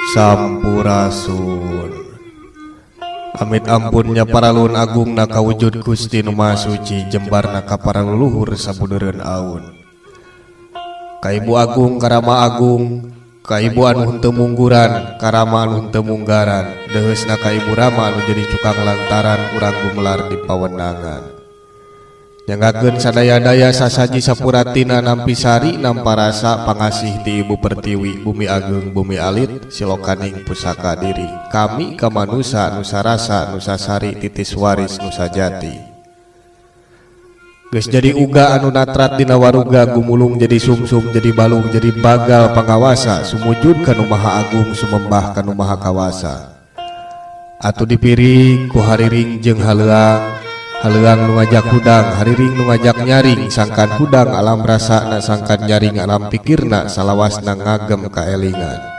Sampurasun. Amit ampunnya para lun agung na kawujud Gusti Nu Maha Suci jembarna ka para leluhur sabudeureun aun. Ka Ibu Agung Karama Agung, ka Ibu anu henteu mungguran, Karama anu henteu munggaran, deheusna ka Ibu Rama anu jadi cukang lantaran urang gumelar di pawenangan. Nyanggakeun sadaya-daya sasaji sapuratina nampi sari nampa rasa pangasih ti Ibu Pertiwi Bumi Agung Bumi Alit Silokaning Pusaka Diri. Kami kamanusa nusa rasa nusa sari titis waris nusa jati. Geus jadi uga anu natrat dina waruga gumulung jadi sumsum jadi balung jadi bagal pangawasa sumujud ka Nu Maha Agung sumembah ka Nu Maha Kawasa. Atuh dipiri ku hariring jeung haleuang nu ngajak hudang, hariring nu ngajak nyaring, sangkan hudang alam rasana sangkan nyaring alam pikirna salawasna ngagem kaelingan.